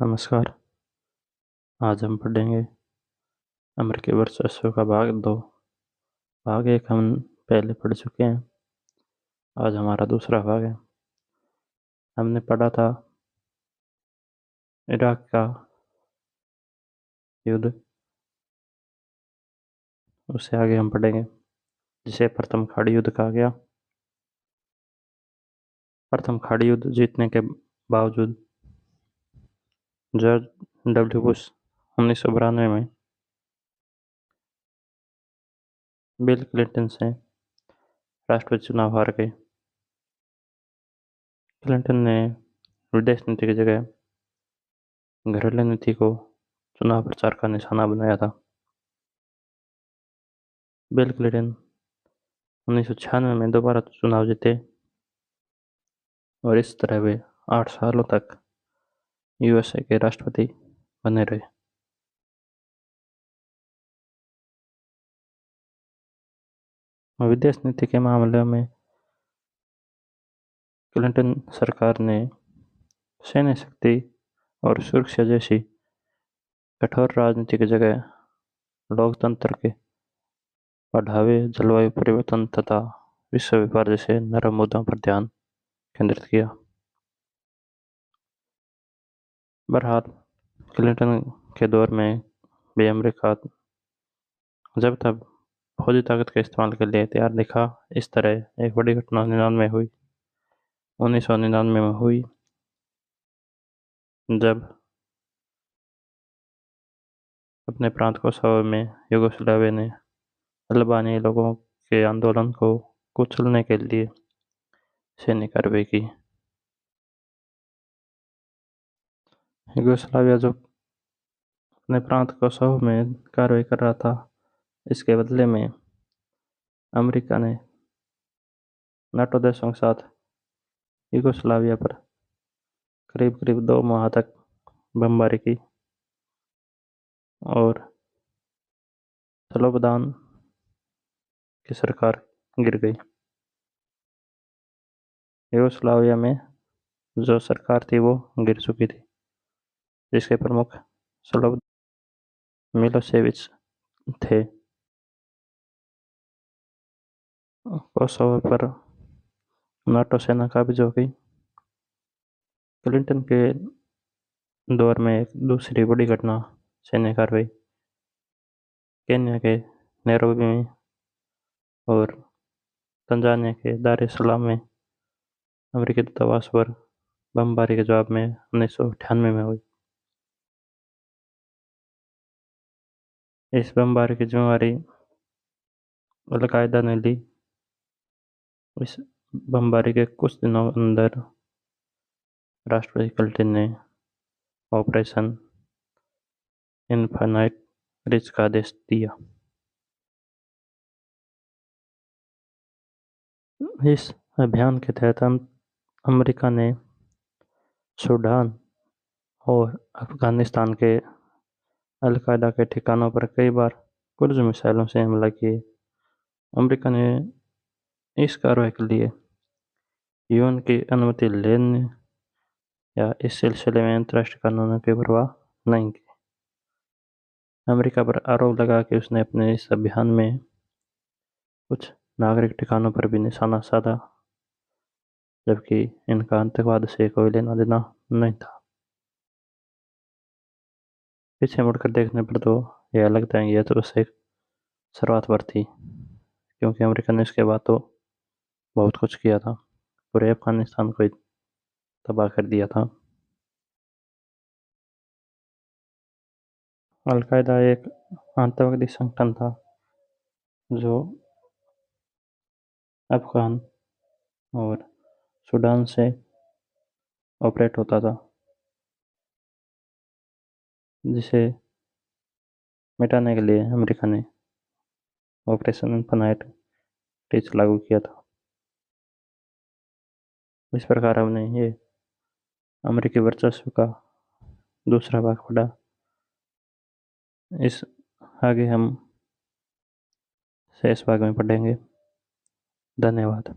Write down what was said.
नमस्कार। आज हम पढ़ेंगे अमेरिकी वर्चस्व का भाग 2। भाग 1 हम पहले पढ़ चुके हैं। आज हमारा दूसरा भाग है। हमने पढ़ा था इराक का युद्ध। उससे आगे हम पढ़ेंगे जिसे प्रथम खाड़ी युद्ध कहा गया। प्रथम खाड़ी युद्ध जीतने के बावजूद जॉर्ज डब्ल्यू बुश 1992 में बिल क्लिंटन से राष्ट्रपति चुनाव हार गए। क्लिंटन ने विदेश नीति की जगह घरेलू नीति को चुनाव प्रचार का निशाना बनाया था। बिल क्लिंटन 1996 में दोबारा चुनाव जीते और इस तरह वे 8 सालों तक यूएसए के राष्ट्रपति बने रहे। विदेश नीति के मामले में क्लिंटन सरकार ने सैन्य शक्ति और सुरक्षा जैसी कठोर राजनीति की जगह लोकतंत्र के बढ़ावे, जलवायु परिवर्तन तथा विश्व व्यापार जैसे नरम मुद्दों पर ध्यान केंद्रित किया। बहरहाल क्लिंटन के दौर में भी अमेरिका जब तक फौजी ताकत के इस्तेमाल के लिए तैयार दिखा। इस तरह एक बड़ी घटना 1999 में हुई जब अपने प्रांत कोसोवो में यूगोस्लाविया ने अल्बानियाई लोगों के आंदोलन को कुचलने के लिए सैन्य कार्रवाई की। यूगोस्लाविया जो अपने प्रांत कोसोवो में कार्रवाई कर रहा था, इसके बदले में अमेरिका ने नाटो देशों के साथ यूगोस्लाविया पर करीब करीब 2 माह तक बमबारी की और स्लोबोदान की सरकार गिर गई। यूगोस्लाविया में जो सरकार थी वो गिर चुकी थी, जिसके प्रमुख स्लोबोदान मिलोसेविच थे। कोसोवो पर नाटो सेना काबिज हो गई। क्लिंटन के दौर में एक दूसरी बड़ी घटना सैन्य कार्रवाई केन्या के नैरोबी में और तंजानिया के दार एस सलाम में अमेरिकी दूतावास पर बमबारी के जवाब में 1998 में हुई। इस बमबारी की जिम्मेदारी अल-कायदा ने ली। इस बमबारी के कुछ दिनों अंदर राष्ट्रपति क्लिंटन ने ऑपरेशन इनफाइनाइट रिच का आदेश दिया। इस अभियान के तहत अमेरिका ने सूडान और अफगानिस्तान के अल-कायदा के ठिकानों पर कई बार क्रूज मिसाइलों से हमला किए। अमेरिका ने इस कार्रवाई के लिए यूएन की अनुमति लेने या इस सिलसिले में अंतर्राष्ट्रीय कानूनों की परवाह नहीं की। अमेरिका पर आरोप लगा कि उसने अपने इस अभियान में कुछ नागरिक ठिकानों पर भी निशाना साधा, जबकि इनका आतंकवाद से कोई लेना देना नहीं था। पीछे मुड़कर देखने पर तो यह लगता है कि यह तो बस एक शुरुआत पर थी, क्योंकि अमेरिका ने इसके बाद तो बहुत कुछ किया था। पूरे अफगानिस्तान को तबाह कर दिया था। अल-कायदा एक आतंकवादी संगठन था जो अफगान और सूडान से ऑपरेट होता था, जिसे मिटाने के लिए अमेरिका ने ऑपरेशन इनफाइनाइट रिच लागू किया था। इस प्रकार हमने ये अमेरिकी वर्चस्व का दूसरा भाग पढ़ा। इस आगे हम शेष भाग में पढ़ेंगे। धन्यवाद।